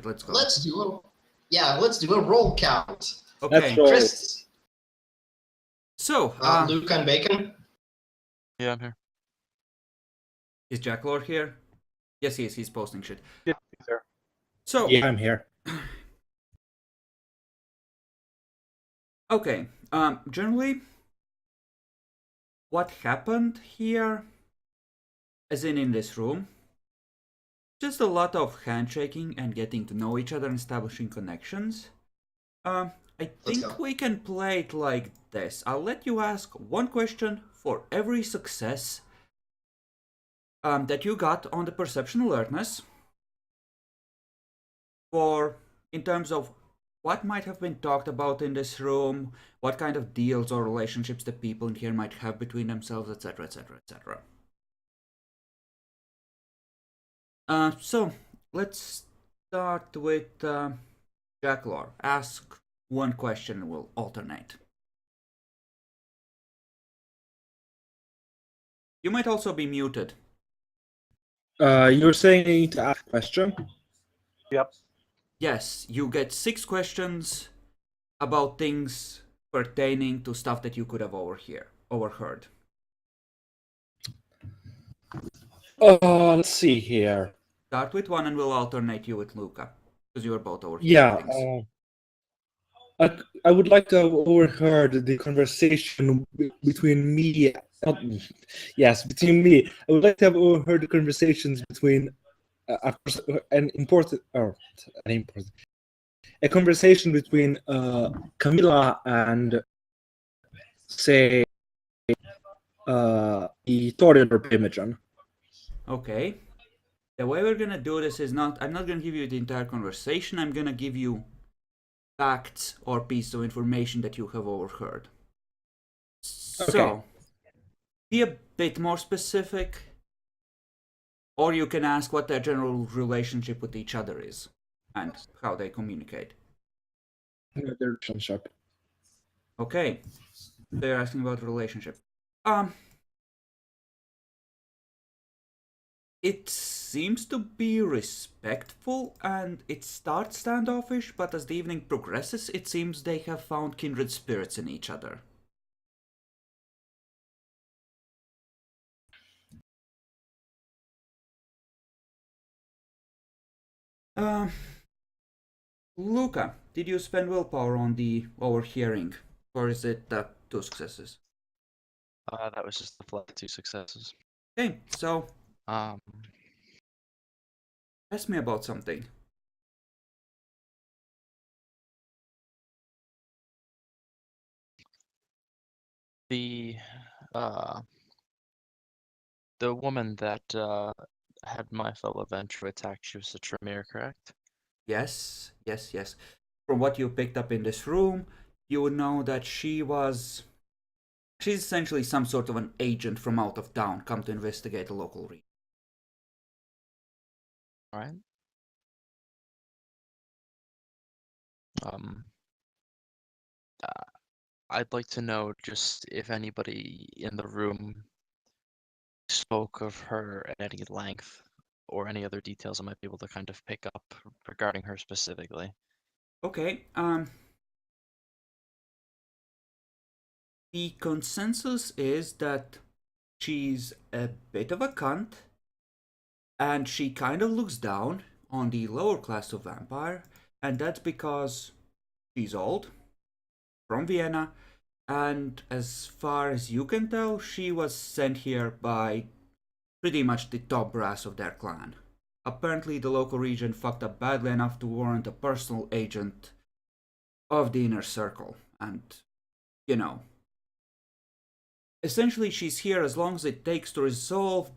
it. Let's go. Let's do a roll count. Okay. Let's roll. Chris, So, Luke and Bacon. Yeah, I'm here. is Jack Lord here? Yes, he is. He's posting shit. Yeah, sir. So, Yeah, I'm here. okay. Generally, what happened here, as in this room, just a lot of handshaking and getting to know each other and establishing connections. I think we can play it like this. I'll let you ask one question for every success that you got on the perception alertness, for in terms of what might have been talked about in this room, what kind of deals or relationships the people in here might have between themselves, etc, etc, etc. So, let's start with Jack Lore. Ask one question and we'll alternate. You might also be muted. You're saying you need to ask a question? Yep. Yes, you get 6 questions about things pertaining to stuff that you could have overheard. Let's see here. Start with one and we'll alternate you with Luca, because you are both overhearing Yeah, things. I would like to have overheard the conversation between me. Between me. I would like to have overheard the conversations between a conversation between Camilla and, say, the Torian or Imogen. Okay. The way we're gonna do this is I'm not gonna give you the entire conversation, I'm gonna give you facts or pieces of information that you have overheard. So, be a bit more specific, or you can ask what their general relationship with each other is, and how they communicate. Their relationship. Okay, they're asking about relationship. It seems to be respectful and it starts standoffish, but as the evening progresses, it seems they have found kindred spirits in each other. Luca, did you spend willpower on the overhearing, or is it 2 successes? That was just the flat 2 successes. Okay, so Um, ask me about something. the woman that had my fellow Venture attack, she was a Tremere, correct? Yes, yes, yes. From what you picked up in this room, you would know that she's essentially some sort of an agent from out of town, come to investigate a local region. Alright. I'd like to know just if anybody in the room spoke of her at any length, or any other details I might be able to kind of pick up regarding her specifically. Okay, the consensus is that she's a bit of a cunt, and she kind of looks down on the lower class of vampire, and that's because she's old, from Vienna, and as far as you can tell, she was sent here by pretty much the top brass of their clan. Apparently the local region fucked up badly enough to warrant a personal agent of the inner circle, and, you know, essentially she's here as long as it takes to resolve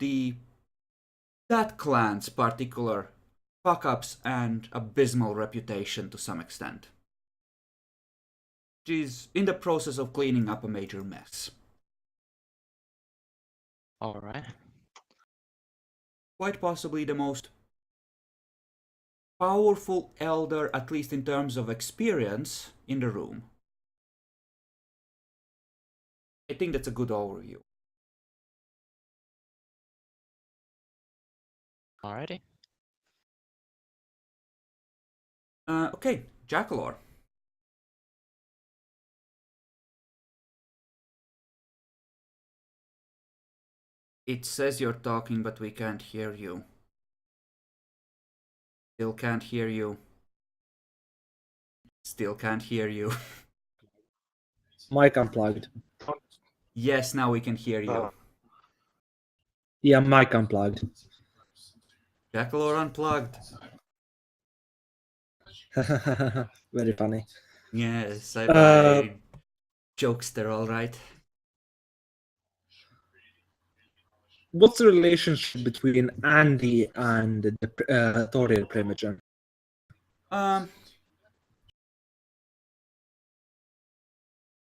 that clan's particular fuck-ups and abysmal reputation to some extent. She's in the process of cleaning up a major mess. Alright. Quite possibly the most powerful elder, at least in terms of experience, in the room. I think that's a good overview. Alrighty. Okay, Jackalor. It says you're talking, but we can't hear you. Still can't hear you. Still can't hear you. Mic unplugged. Yes, now we can hear you. Yeah, mic unplugged. Jackalor unplugged. Very funny. Yes, I Uh, jokester, alright. What's the relationship between Andy and the Thorier Primogen?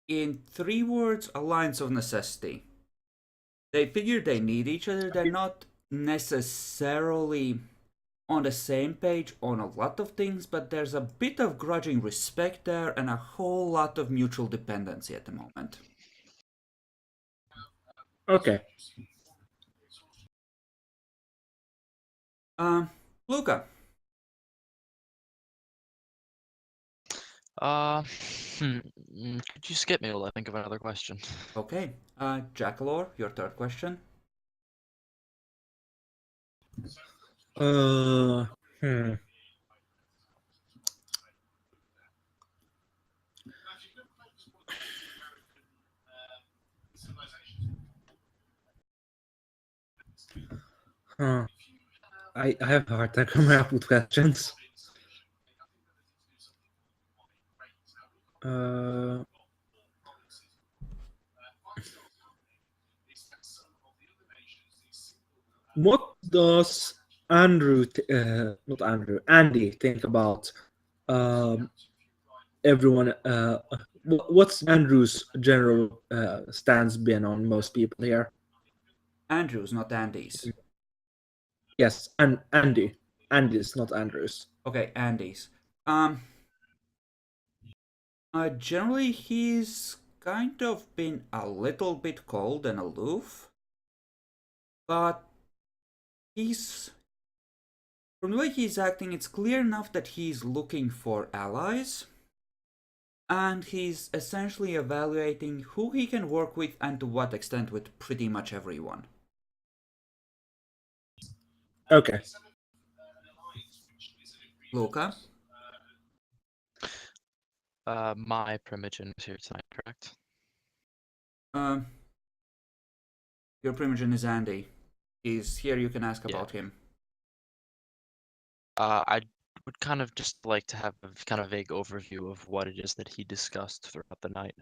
In 3 words, alliance of necessity. They figure they need each other. They're not necessarily on the same page on a lot of things, but there's a bit of grudging respect there and a whole lot of mutual dependency at the moment. Okay. Luca. Could you skip me while I think of another question? Okay. Jackalor, your third question. Hmm. Huh. I have a hard time coming up with questions. What does Andy think about everyone? What's Andrew's general stance been on most people here? Andrews, not Andy's. Yes, and Andy. Andy's, not Andrew's. Okay, Andy's. Generally, he's kind of been a little bit cold and aloof, but he's, from the way he's acting, it's clear enough that he's looking for allies, and he's essentially evaluating who he can work with and to what extent with pretty much everyone. Okay. Luca? My Primogen is here tonight, correct? Your Primogen is Andy. He's here, you can ask Yeah. about him. I would kind of just like to have a kind of vague overview of what it is that he discussed throughout the night.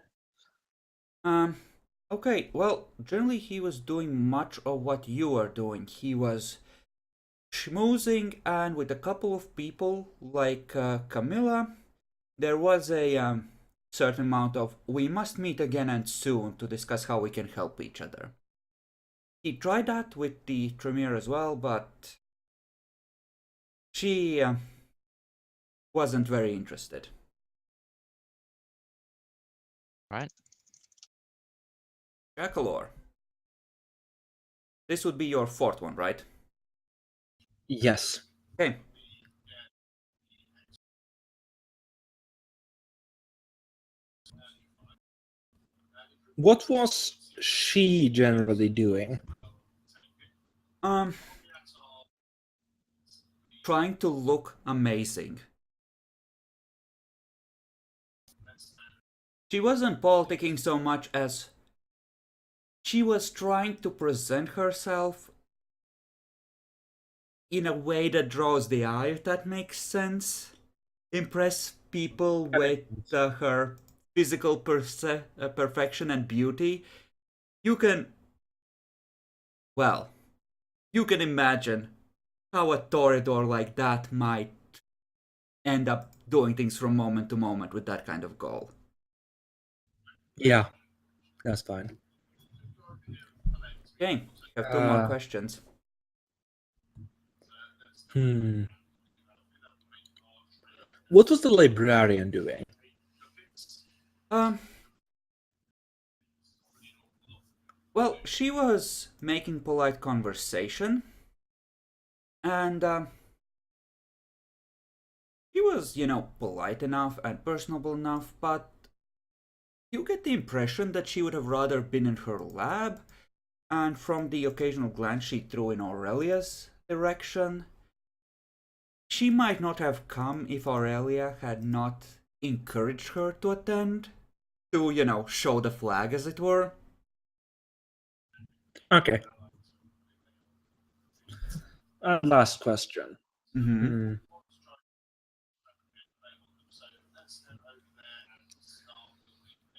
Okay, well, generally he was doing much of what you are doing. He was schmoozing, and with a couple of people like Camilla, there was a certain amount of we must meet again and soon to discuss how we can help each other. He tried that with the Tremere as well, but she wasn't very interested. Right. Jackalor. This would be your fourth one, right? Yes. Okay. What was she generally doing? Trying to look amazing. She wasn't politicking so much as she was trying to present herself in a way that draws the eye, if that makes sense. Impress people with her physical perfection and beauty. You can, well, you can imagine how a Toreador like that might end up doing things from moment to moment with that kind of goal. Yeah, that's fine. Okay, you have 2 more questions. What was the librarian doing? Well, she was making polite conversation, and She was, polite enough and personable enough, but you get the impression that she would have rather been in her lab, and from the occasional glance she threw in Aurelia's direction, she might not have come if Aurelia had not encouraged her to attend, to, show the flag, as it were. Okay. Last question. Mm-hmm.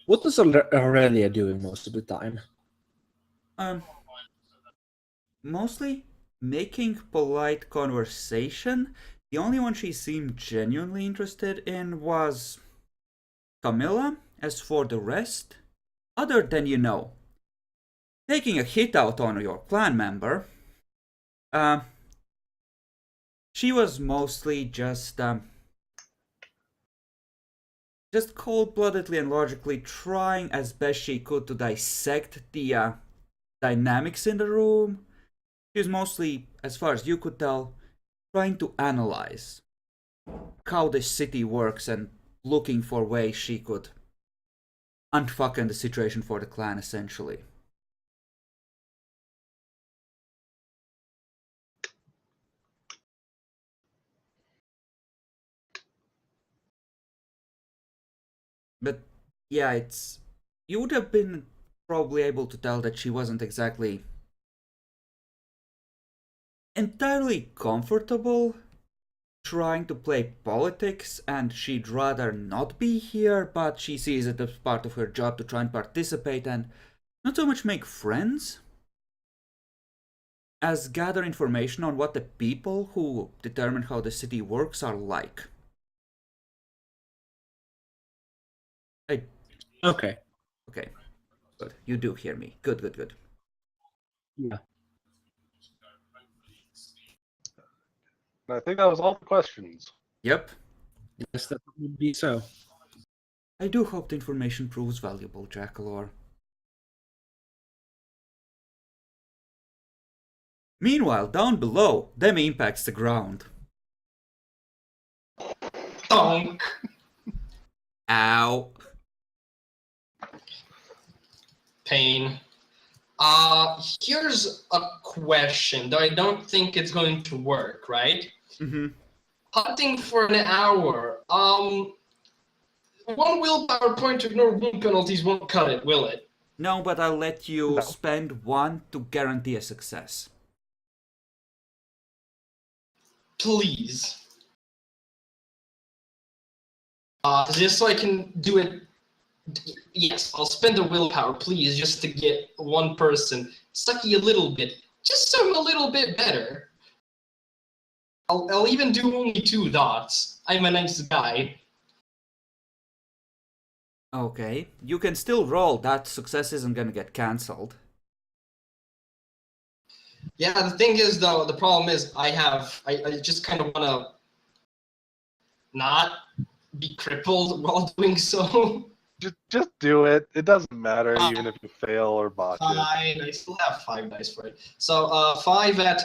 What is Aurelia doing most of the time? Mostly making polite conversation. The only one she seemed genuinely interested in was Camilla. As for the rest, other than, taking a hit out on your clan member, she was mostly just cold-bloodedly and logically trying as best she could to dissect the dynamics in the room. She was mostly, as far as you could tell, trying to analyze how the city works and looking for ways she could unfucking the situation for the clan, essentially. But yeah, you would have been probably able to tell that she wasn't exactly entirely comfortable trying to play politics, and she'd rather not be here, but she sees it as part of her job to try and participate and not so much make friends as gather information on what the people who determine how the city works are like. Okay. Okay. Good. You do hear me. Good, good, good. Yeah. And I think that was all the questions. Yep. Yes, that would be so. I do hope the information proves valuable, Jackalor. Meanwhile, down below, Demi impacts the ground. Donk. Ow. Pain. Here's a question, though I don't think it's going to work, right? Mm-hmm. Hunting for an hour. One willpower point to ignore wound penalties won't cut it, will it? No, but I'll let you No. spend one to guarantee a success. Please. Just so I can do it. Yes, I'll spend a willpower, please, just to get one person. Sucky a little bit. Just so I'm a little bit better. I'll even do only 2 dots. I'm a nice guy. Okay, you can still roll. That success isn't gonna get cancelled. Yeah, the thing is, though, the problem is I just kind of want to not be crippled while doing so. Just do it. It doesn't matter even if you fail or botch it. Fine, I still have 5 dice for it. So 5 at...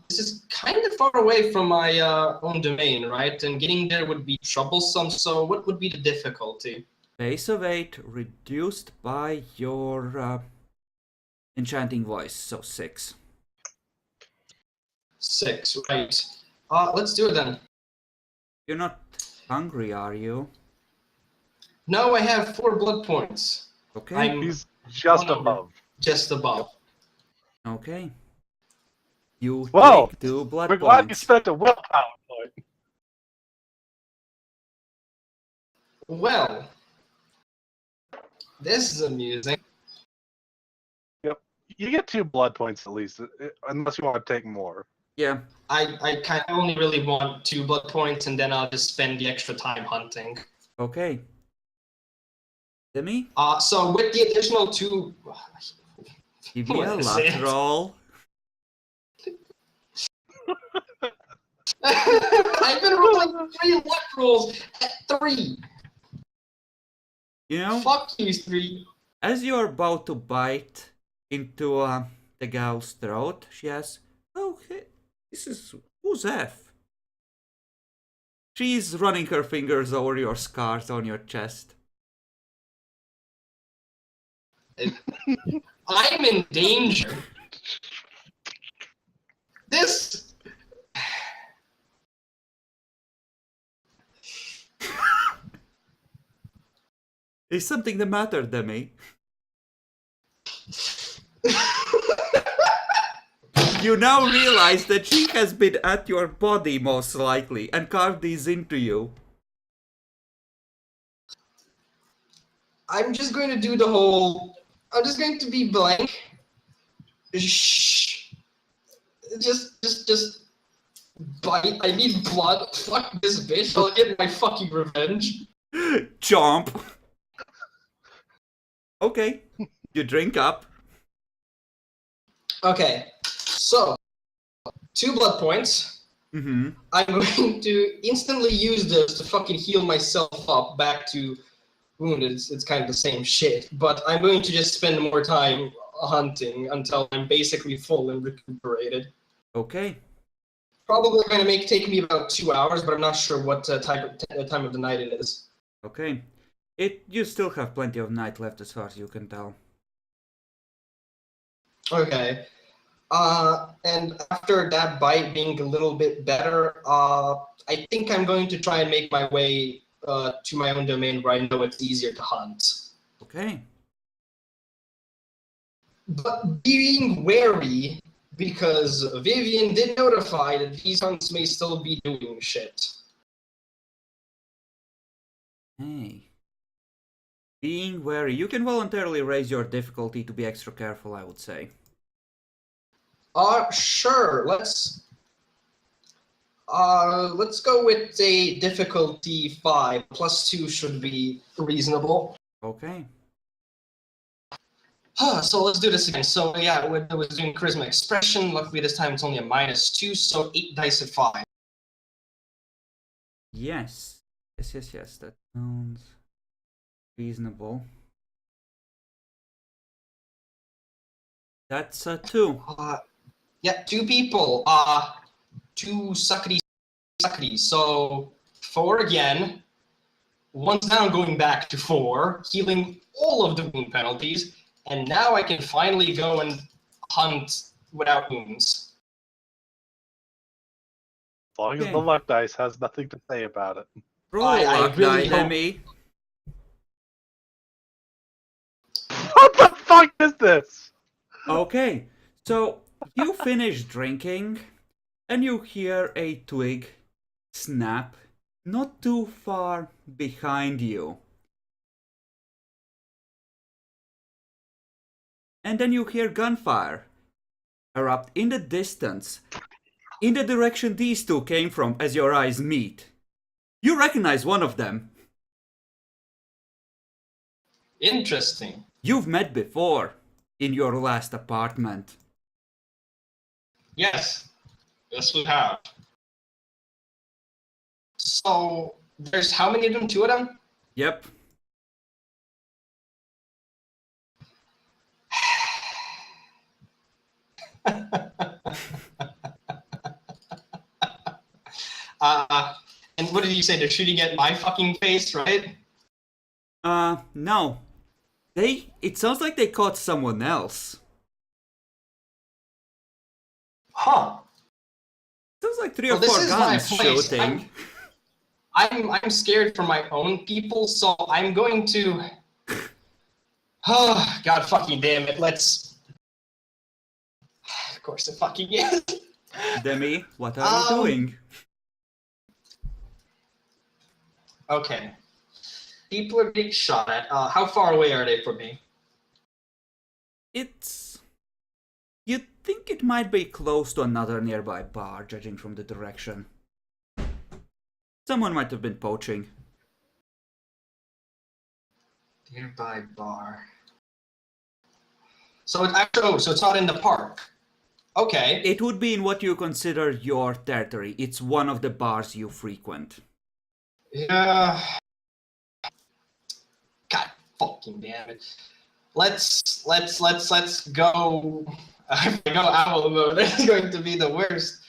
this is kind of far away from my own domain, right? And getting there would be troublesome, so what would be the difficulty? Base of 8 reduced by your enchanting voice, so 6. 6, right. Let's do it then. You're not hungry, are you? No, I have 4 blood points. Okay. I'm He's just one over. above. Just above. Okay. You Well, take 2 blood We're glad you points. spent a willpower point. Well, this is amusing. Yep. You get 2 blood points at least, unless you want to take more. Yeah. I kind of only really want 2 blood points, and then I'll just spend the extra time hunting. Okay. Demi, So with the additional 2... give me a What is luck it? roll. I've been rolling 3 luck rolls at 3. You know, Fuck you, 3. as you're about to bite into the gal's throat, she asks, "Oh, hey, who's F?" She's running her fingers over your scars on your chest. I'm in danger. This. Is something the matter, Demi? You now realize that she has been at your body, most likely, and carved these into you. I'm just going to do the whole. I'm just going to be blank. Shh. Just. Bite. I need blood. Fuck this bitch. I'll get my fucking revenge. Chomp. Okay, you drink up. Okay, so 2 blood points. Mm-hmm. I'm going to instantly use this to fucking heal myself up back to wounded. It's kind of the same shit, but I'm going to just spend more time hunting until I'm basically full and recuperated. Okay. Probably going to take me about 2 hours, but I'm not sure what time of the night it is. Okay. You still have plenty of night left as far as you can tell. Okay. And after that bite being a little bit better, I think I'm going to try and make my way to my own domain where I know it's easier to hunt. Okay. But being wary, because Vivian did notify that these hunts may still be doing shit. Hey. Being wary. You can voluntarily raise your difficulty to be extra careful, I would say. Sure. Let's go with a difficulty 5. +2 should be reasonable. Okay. So let's do this again. So yeah, I was doing charisma expression. Luckily this time it's only a -2, so 8 dice at 5. Yes. Yes. That sounds reasonable. That's a 2. Yeah, 2 people. 2 suckety. So 4 again. 1's now going back to 4, healing all of the wound penalties, and now I can finally go and hunt without wounds. As long as Okay. the luck dice has nothing to say about it. Roll I a luck really die, hope- Demi. What the fuck is this? Okay, so you finish drinking, and you hear a twig snap not too far behind you. And then you hear gunfire erupt in the distance, in the direction these two came from as your eyes meet. You recognize one of them. Interesting. You've met before in your last apartment. Yes. Yes, we have. So, there's how many of them? 2 of them? Yep. And what did you say? They're shooting at my fucking face, right? No. It sounds like they caught someone else. Huh. Sounds like 3 Well, or this 4 is my guns place. shooting. I'm scared for my own people, so I'm going to. Oh, God fucking damn it! Let's. Of course, it fucking is. Demi, what are you doing? Okay. People are being shot at. How far away are they from me? You'd think it might be close to another nearby bar, judging from the direction. Someone might have been poaching. Nearby bar. So it's actually, so it's not in the park. Okay. It would be in what you consider your territory. It's one of the bars you frequent. Yeah. God fucking damn it. Let's go. If I go owl mode, it's going to be the worst.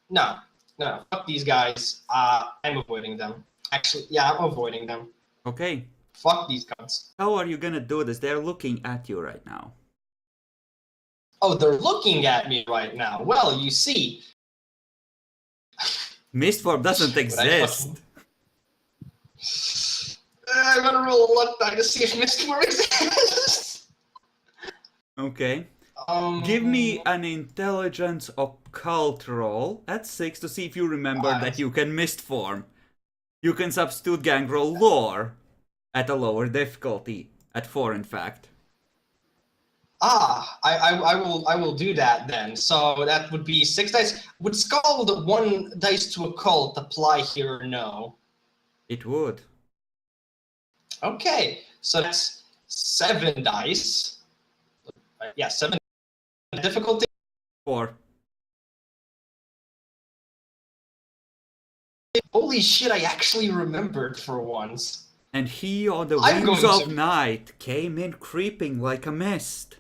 No. No, fuck these guys. I'm avoiding them. Actually, yeah, I'm avoiding them. Okay. Fuck these guns. How are you gonna do this? They're looking at you right now. Oh, they're looking at me right now. Well, you see. Mistform doesn't Would I exist. I'm gonna roll a luck die to see if Mistform exists. Okay. Give me an intelligence occult roll at 6 to see if you remember that you can mistform. You can substitute gang roll lore at a lower difficulty, at 4 in fact. I will do that then. So that would be 6 dice. Would Scald 1 dice to occult apply here or no? It would. Okay, so that's 7 dice. Yeah, 7 difficulty. 4. Holy shit, I actually remembered for once. And he on the I'm wings going of to- night came in creeping like a mist.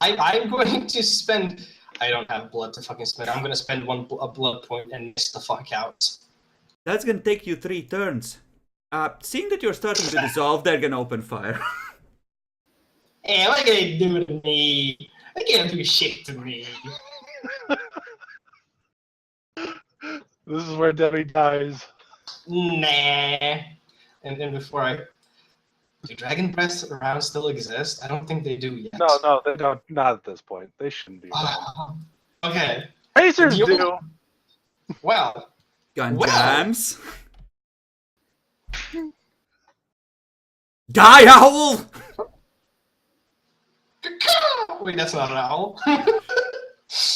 I'm going to spend... I don't have blood to fucking spend. I'm gonna spend a blood point and miss the fuck out. That's gonna take you 3 turns. Seeing that you're starting to dissolve, they're gonna open fire. Hey, what are you gonna do to me? They can't do shit to me. This is where Debbie dies. Nah. And then before I... Do Dragon Breaths around still exist? I don't think they do yet. No, they don't. Not at this point. They shouldn't be around. Okay. Pacers You- do. Well. Gun Well. jams. Die, owl! Wait, that's not an owl.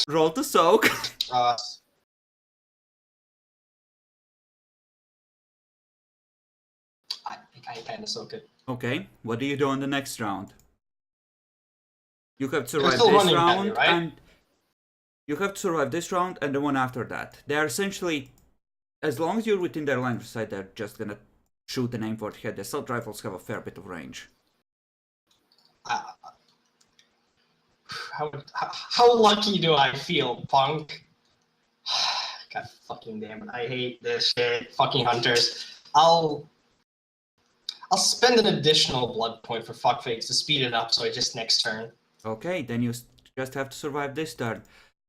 Roll to soak. I think I kind of soak it. Okay, what do you do on the next round? You have to survive still this running at me, round, right? and you have to survive this round and the one after that. They are essentially, as long as you're within their line of sight, they're just gonna shoot and aim for the head. The assault rifles have a fair bit of range. How lucky do I feel, punk? God fucking damn it! I hate this shit. Fucking hunters. I'll spend an additional blood point for fuckface to speed it up, so I just next turn. Okay, then you just have to survive this turn.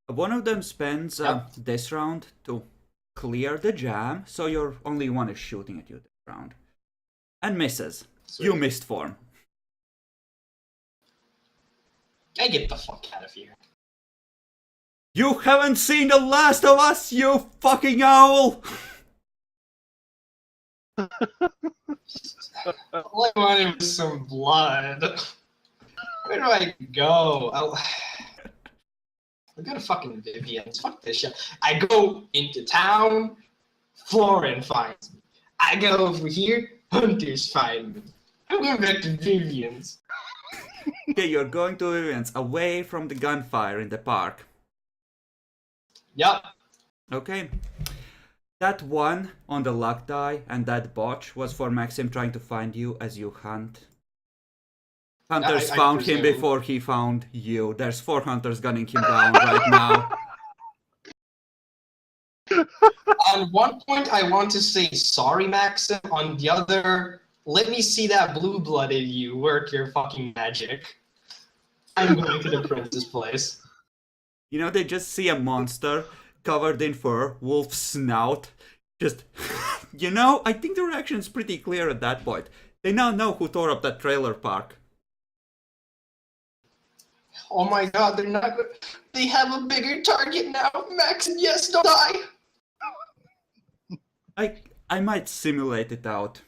One of them spends this round to clear the jam, so your only one is shooting at you this round. And misses. Sweet. You missed form. I get the fuck out of here. You haven't seen The Last of Us, you fucking owl! All I wanted was some blood. Where do I go? I go to fucking Vivian's. Fuck this shit. I go into town, Florin finds me. I go over here, Hunters find me. I'm going back to Vivian's. Okay, you're going to Vivian's, away from the gunfire in the park. Yup. Okay. That one on the luck die and that botch was for Maxim trying to find you as you hunt. Hunters I found him presume. before he found you. There's 4 hunters gunning him down right now. On one point, I want to say sorry, Maxim. On the other, let me see that blue blood in you work your fucking magic. I'm going to the prince's place. You know, they just see a monster covered in fur, wolf snout. Just, you know, I think the reaction's pretty clear at that point. They now know who tore up that trailer park. Oh my god, they're not good. They have a bigger target now. Maxim, yes, don't die. I might simulate it out.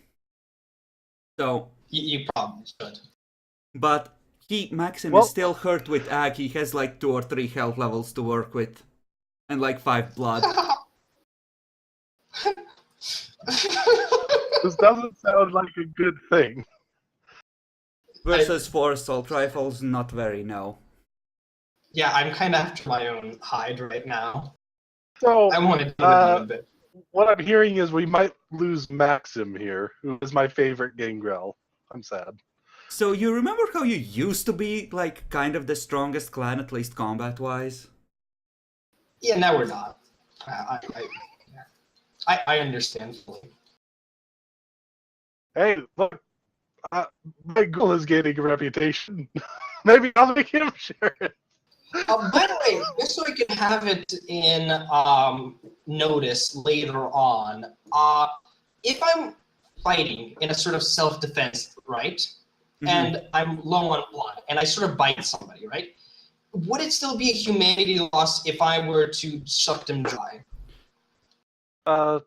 So, You probably should. but Maxim Well- is still hurt with ag. He has like 2 or 3 health levels to work with. And like 5 blood. This doesn't sound like a good thing. Versus 4 assault rifles, not very, no. Yeah, I'm kind of after my own hide right now. So, I want to do it a bit. what I'm hearing is we might lose Maxim here, who is my favorite Gangrel. I'm sad. So you remember how you used to be like kind of the strongest clan, at least combat-wise? Yeah, now we're not. I understand fully. Hey, look, my goal is gaining a reputation. Maybe I'll make him share it. By the way, just so I can have it in notice later on, if I'm fighting in a sort of self-defense, right, and I'm low on blood, and I sort of bite somebody, right, would it still be a humanity loss if I were to suck them dry? It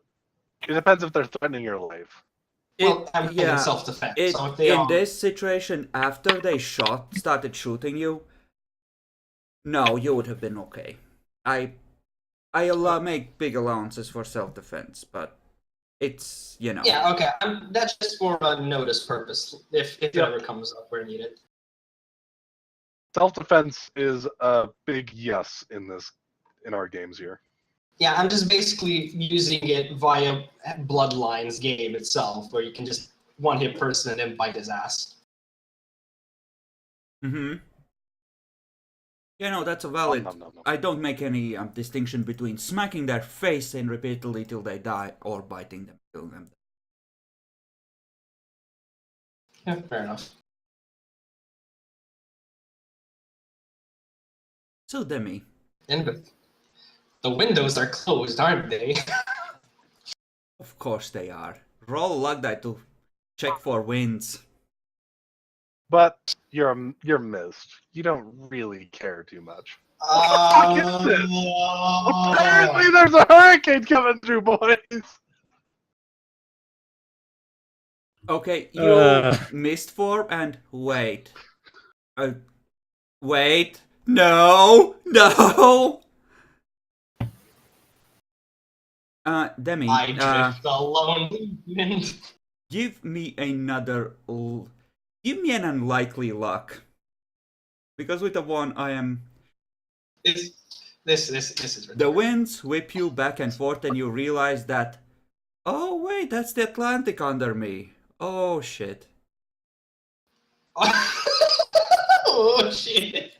depends if they're threatening your life. Well, I'm in self-defense, so if they in are... this situation, after they started shooting you, no, you would have been okay. I make big allowances for self-defense, but it's, you know. Yeah, okay. That's just for a notice purpose, if it ever comes up where needed. Self-defense is a big yes in our games here. Yeah, I'm just basically using it via Bloodlines game itself, where you can just one-hit person and then bite his ass. You know, that's a valid... I don't make any distinction between smacking their face in repeatedly till they die or biting them, killing them. Yeah, fair enough. So, Demi. And the windows are closed, aren't they? Of course they are. Roll luck die to check for wins. But you're missed. You don't really care too much. What the fuck is this? Apparently there's a hurricane coming through, boys! Okay, you missed form and wait. Wait. No! No! Demi, I drift alone. give me another... Give me an unlikely luck. Because with a 1, I am... This is ridiculous. The winds whip you back and forth and you realize that... Oh, wait, that's the Atlantic under me. Oh, shit. Oh, shit.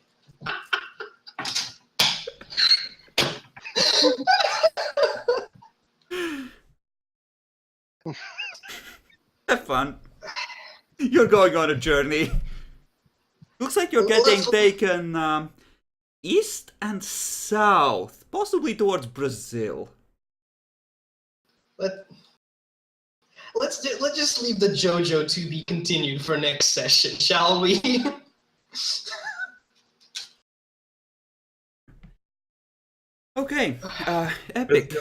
Have fun. You're going on a journey. Looks like you're getting taken east and south, possibly towards Brazil. Let's just leave the JoJo to be continued for next session, shall we? Okay, Epic.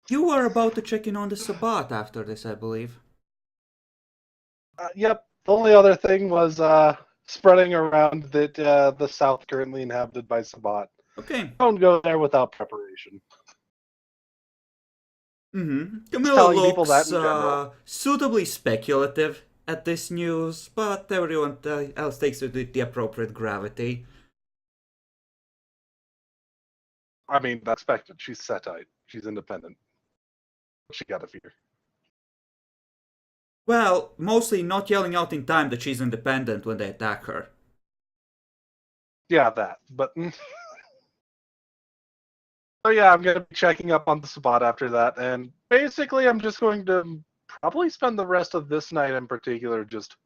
You were about to check in on the Sabbat after this, I believe. Yep. The only other thing was spreading around that the south currently inhabited by Sabbat. Okay. Don't go there without preparation. Camilla looks suitably speculative at this news, but everyone else takes it with the appropriate gravity. I mean, that's expected. She's Setite. She's independent. She got a fear. Well, mostly not yelling out in time that she's independent when they attack her. Yeah, that. But so yeah, I'm gonna be checking up on the Sabbat after that, and basically, I'm just going to probably spend the rest of this night in particular just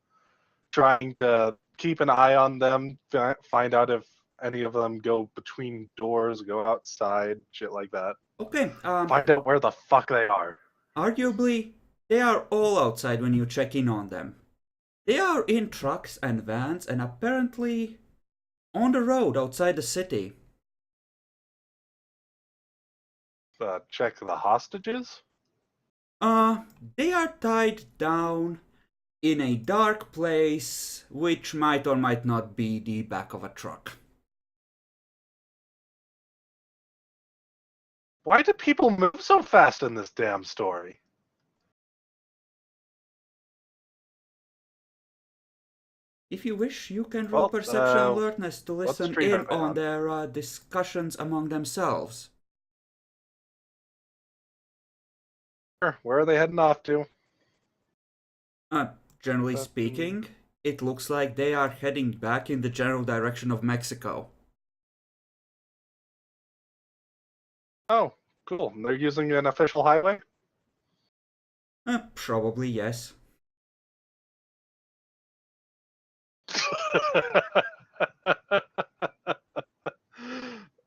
trying to keep an eye on them, find out if any of them go between doors, go outside, shit like that. Okay. Find out where the fuck they are. Arguably, they are all outside when you check in on them. They are in trucks and vans and apparently on the road outside the city. Check the hostages? They are tied down in a dark place, which might or might not be the back of a truck. Why do people move so fast in this damn story? If you wish, you can roll perception alertness to listen in on their discussions among themselves. Sure. Where are they heading off to? Generally speaking, it looks like they are heading back in the general direction of Mexico. Oh, cool. They're using an official highway? Probably yes.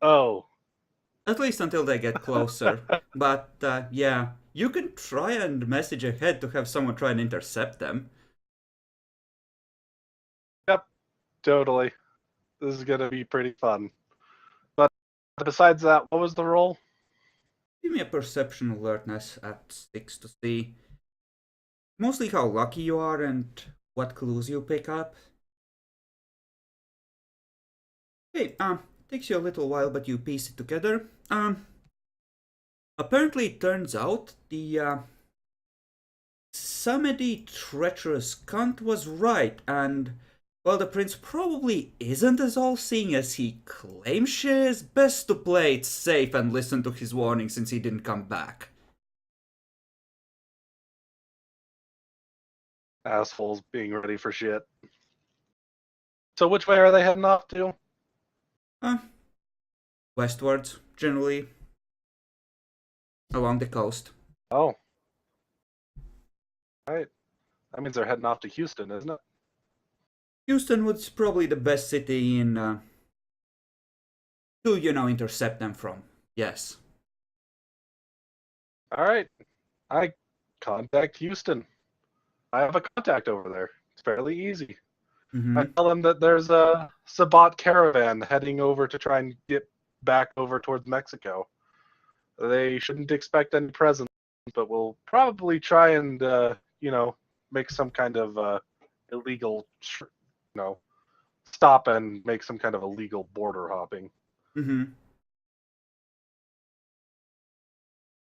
Oh. At least until they get closer. But yeah, you can try and message ahead to have someone try and intercept them. Yep, totally. This is gonna be pretty fun. But besides that, what was the roll? Give me a perception alertness at 6 to see mostly how lucky you are and what clues you pick up. Okay, takes you a little while, but you piece it together. Apparently it turns out the Samedi treacherous cunt was right, and while the prince probably isn't as all-seeing as he claims she is, best to play it safe and listen to his warning since he didn't come back. Assholes being ready for shit. So which way are they heading off to? Westwards, generally. Along the coast. Oh. Right. That means they're heading off to Houston, isn't it? Houston was probably the best city in to, intercept them from. Yes. Alright. I contact Houston. I have a contact over there. It's fairly easy. Mm-hmm. I tell them that there's a Sabat caravan heading over to try and get back over towards Mexico. They shouldn't expect any presents, but we'll probably try and, make some kind of illegal, stop and make some kind of illegal border hopping. Mm-hmm.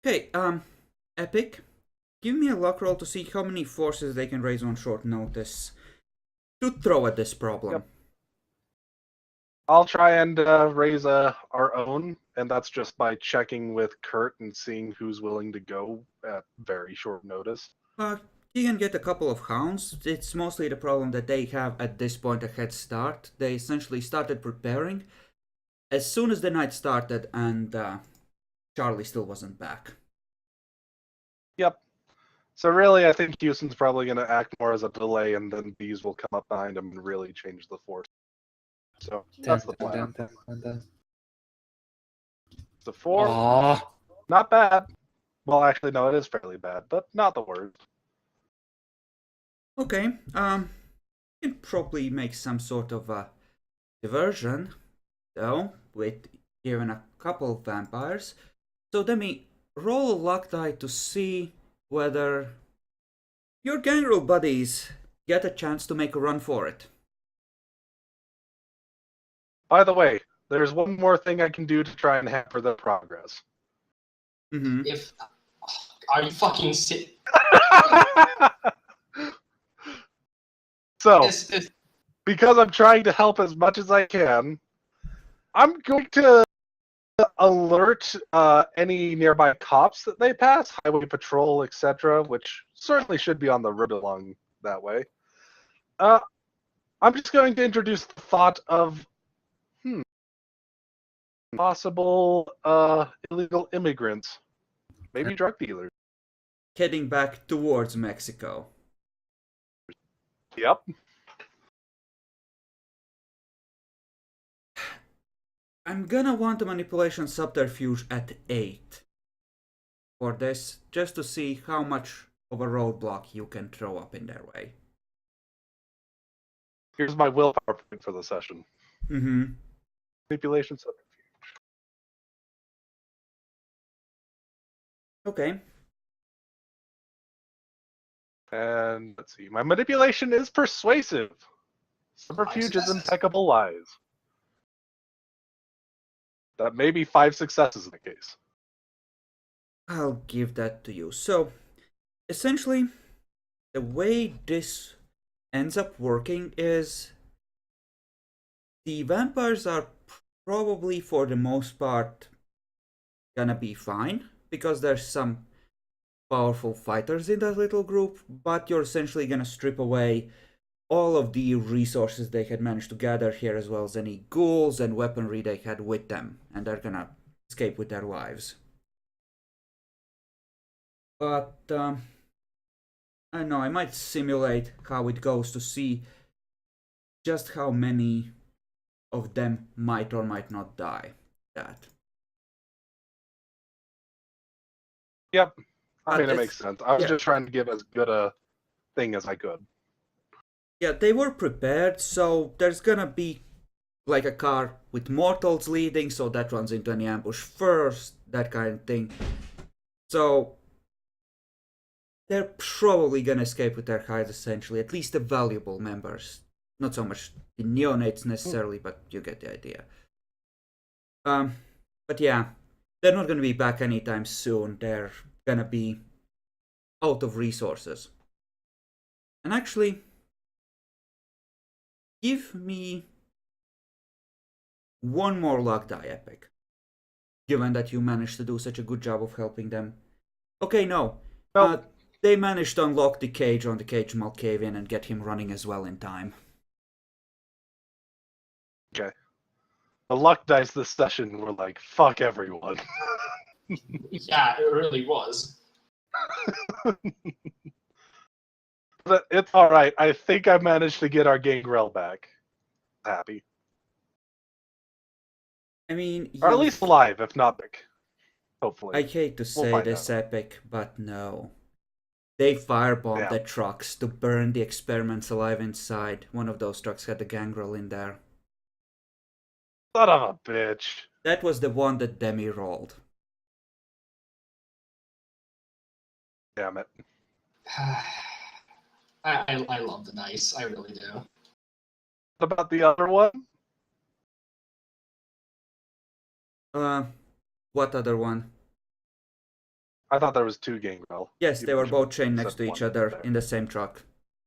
Okay, Epic, give me a luck roll to see how many forces they can raise on short notice to throw at this problem. Yep. I'll try and raise our own, and that's just by checking with Kurt and seeing who's willing to go at very short notice. You can get a couple of hounds. It's mostly the problem that they have at this point a head start. They essentially started preparing as soon as the night started, and Charlie still wasn't back. Yep. So really, I think Houston's probably going to act more as a delay, and then these will come up behind him and really change the force. So that's the plan. So 4, Aww. not bad. Well, actually, no, it is fairly bad, but not the worst. Okay, you can probably make some sort of a diversion, though, with even a couple of vampires. So let me roll a luck die to see whether your gangrel buddies get a chance to make a run for it. By the way, there's one more thing I can do to try and hamper their progress. Mm-hmm. Are you fucking sick? So, because I'm trying to help as much as I can, I'm going to alert any nearby cops that they pass, highway patrol, etc., which certainly should be on the road along that way. I'm just going to introduce the thought of possible illegal immigrants, maybe drug dealers. Heading back towards Mexico. Yep. I'm gonna want a manipulation subterfuge at 8 for this, just to see how much of a roadblock you can throw up in their way. Here's my willpower point for the session. Mm-hmm. Manipulation subterfuge. Okay. And let's see. My manipulation is persuasive. Subterfuge is impeccable lies. That may be 5 successes in the case. I'll give that to you. So, essentially, the way this ends up working is the vampires are probably, for the most part, gonna be fine, because there's some powerful fighters in that little group, but you're essentially gonna strip away all of the resources they had managed to gather here, as well as any ghouls and weaponry they had with them, and they're gonna escape with their lives. But I don't know, I might simulate how it goes to see just how many of them might or might not die. That. Yep. I mean, it It's- makes sense. I was yeah. just trying to give as good a thing as I could. Yeah, they were prepared, so there's gonna be like a car with mortals leading, so that runs into any ambush first, that kind of thing. So they're probably gonna escape with their hides, essentially, at least the valuable members. Not so much the neonates necessarily, but you get the idea. But yeah, they're not gonna be back anytime soon. They're gonna be out of resources. And actually, give me one more luck die epic. Given that you managed to do such a good job of helping them. Okay, no. Nope. They managed to unlock the cage on the Cage Malkavian and get him running as well in time. Okay. The luck dice this session were like, fuck everyone. Yeah, it really was. But it's alright. I think I managed to get our Gangrel back. Happy. I mean, Or at least alive, if not big. Hopefully. I hate to We'll say find this out. epic, but no. They firebombed Yeah. the trucks to burn the experiments alive inside. One of those trucks had the gangrel in there. Son of a bitch. That was the one that Demi rolled. Damn it. I love the dice. I really do. What about the other one? What other one? I thought there was two Gangrel. Yes, You they were mentioned both chained next said to each one other there. in the same truck.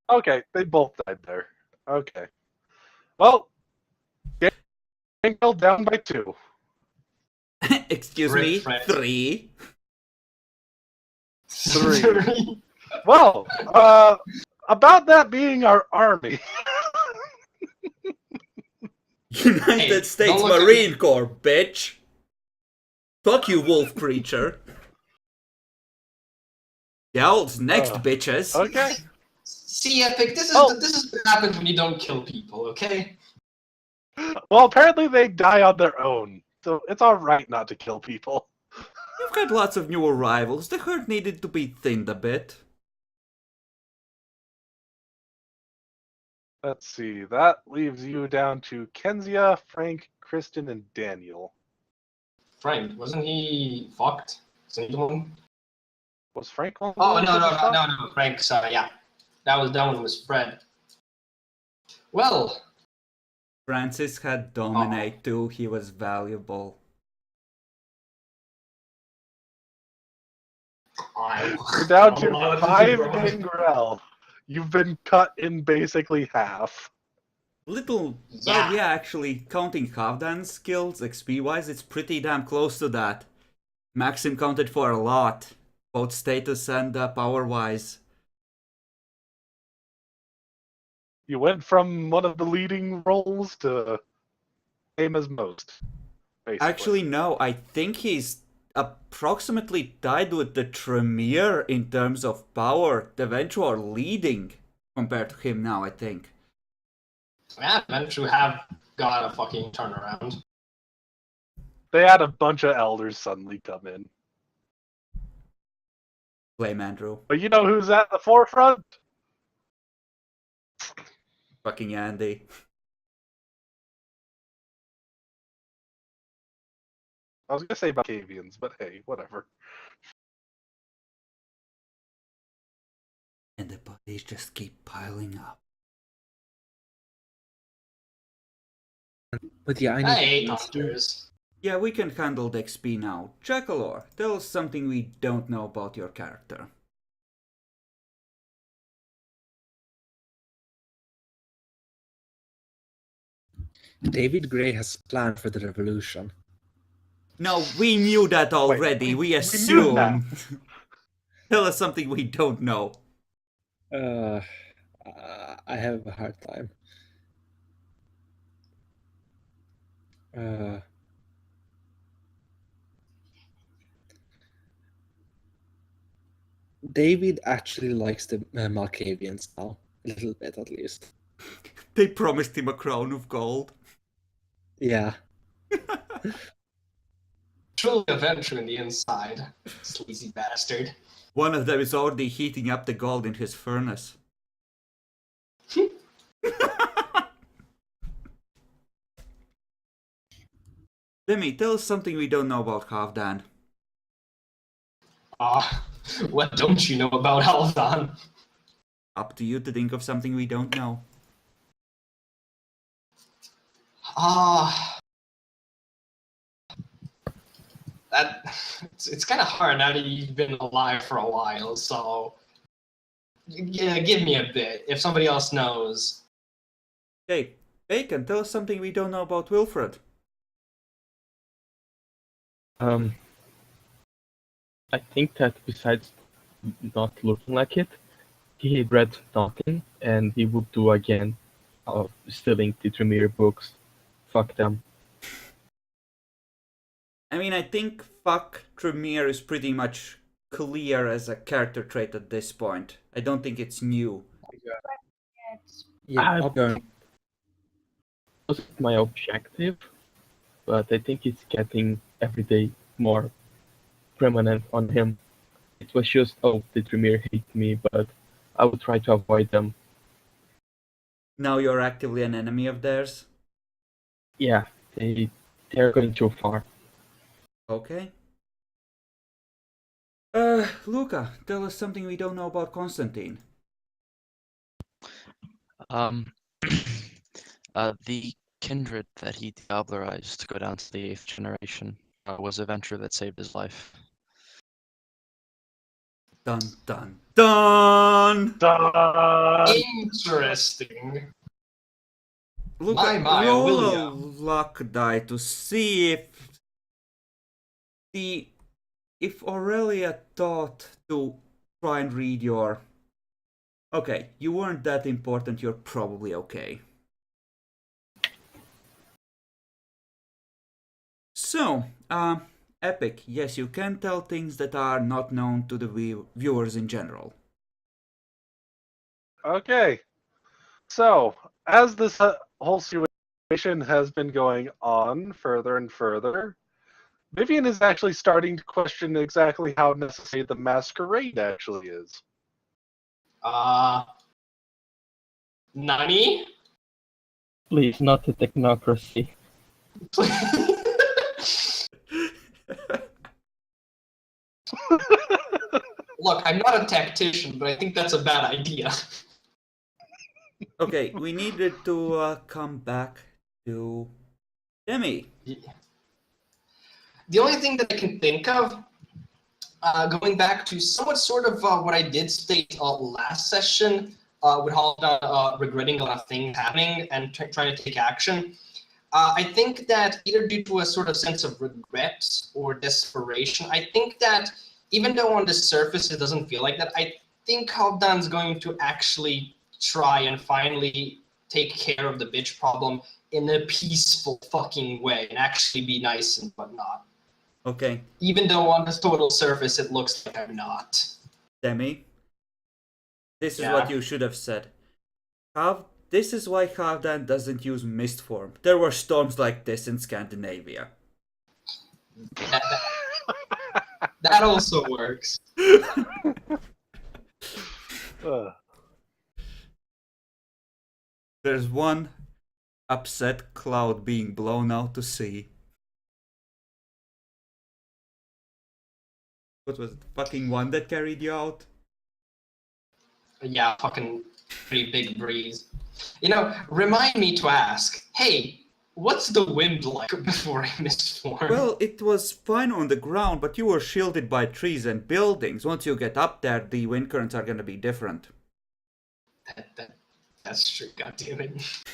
Okay, they both died there. Okay. Well, Gangrel down by 2. Excuse Rip me, Fred. 3. 3. Well, about that being our army. United Hey, States don't look at Marine Corps, bitch! Fuck you, wolf creature. The owl's next, bitches. Okay. See, Epic, this is Oh. this is what happens when you don't kill people, okay? Well, apparently they die on their own, so it's alright not to kill people. You've got lots of new arrivals. The herd needed to be thinned a bit. Let's see, that leaves you down to Kenzia, Frank, Kristen, and Daniel. Frank, wasn't he fucked? Wasn't he the one? Was Frank one? Oh no, Frank. Sorry, yeah, that one was Fred. Well, Francis had Dominate too. He was valuable. You're down to 5 Gangrel. You've been cut in basically half. Little, Yeah. well, yeah, actually, counting Havdan's skills XP-wise, it's pretty damn close to that. Maxim counted for a lot, both status and power-wise. You went from one of the leading roles to same as most. Basically. Actually, no, I think he's approximately tied with the Tremere in terms of power. The Venture are leading compared to him now, I think. yeah, Venture have got a fucking turnaround. They had a bunch of elders suddenly come in. Blame Andrew. But you know who's at the forefront? Fucking Andy. I was gonna say Balkavians, but hey, whatever. And the bodies just keep piling up. But yeah, I I need hate to hunters. Yeah, we can handle the XP now. Jackalore, tell us something we don't know about your character. David Gray has planned for the revolution. No, we knew that already. We we knew assumed. Tell us something we don't know. I have a hard time. David actually likes the Malkavians now. A little bit, at least. They promised him a crown of gold. Yeah. Truly adventure in the inside. Sleazy bastard. One of them is already heating up the gold in his furnace. Demi, tell us something we don't know about Halfdan. What don't you know about Halfdan? Up to you to think of something we don't know. It's kind of hard now that you've been alive for a while, so yeah, give me a bit. If somebody else knows. Hey, Bacon, tell us something we don't know about Wilfred. I think that besides not looking like it, he read nothing, and he would do again of stealing the Tremere books. Fuck them. I mean, I think fuck Tremere is pretty much clear as a character trait at this point. I don't think it's new. Yeah, I'll go. Was my objective, but I think it's getting every day more permanent on him. It was just, oh, the Tremere hate me, but I would try to avoid them. Now you're actively an enemy of theirs? Yeah, they're going too far. Okay. Luca, tell us something we don't know about Constantine. The kindred that he diablerized to go down to the 8th generation was a venture that saved his life. Dun dun dun! Interesting. Luca, My, roll a William. luck die to see if Aurelia thought to try and read your... Okay, you weren't that important, you're probably okay. So, Epic, yes, you can tell things that are not known to the viewers in general. Okay. So, as this whole situation has been going on further and further, Vivian is actually starting to question exactly how necessary the masquerade actually is. Nani? Please, not the technocracy. Look, I'm not a tactician, but I think that's a bad idea. Okay, we needed to come back to Demi. The only thing that I can think of, going back to somewhat sort of what I did state last session, with Halfdan regretting a lot of things happening and trying to take action, I think that either due to a sort of sense of regret or desperation, I think that even though on the surface it doesn't feel like that, I think Halfdan's going to actually try and finally take care of the bitch problem in a peaceful fucking way and actually be nice and whatnot. Okay. Even though on the total surface it looks like I'm not. Demi, this is what you should have said. This is why Halfdan doesn't use mist form. There were storms like this in Scandinavia. That also works. There's one upset cloud being blown out to sea. What was it? Fucking one that carried you out? Yeah, fucking pretty big breeze. You know, remind me to ask, hey, what's the wind like before I misform? Well, it was fine on the ground, but you were shielded by trees and buildings. Once you get up there, the wind currents are going to be different. That's true, goddammit.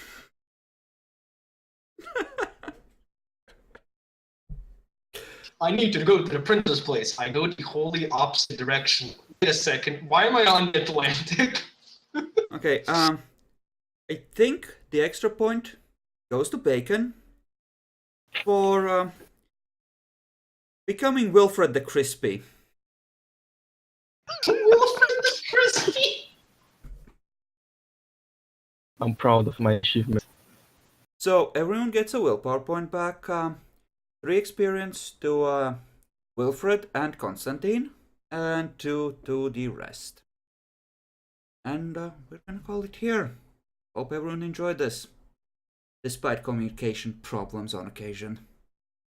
I need to go to the printer's place. I go the wholly opposite direction. Wait a second, why am I on the Atlantic? Okay, I think the extra point goes to Bacon for becoming Wilfred the Crispy. Wilfred the Crispy! I'm proud of my achievement. So everyone gets a willpower point back. 3 experience to Wilfred and Constantine, and 2 to the rest. And we're gonna call it here. Hope everyone enjoyed this, despite communication problems on occasion.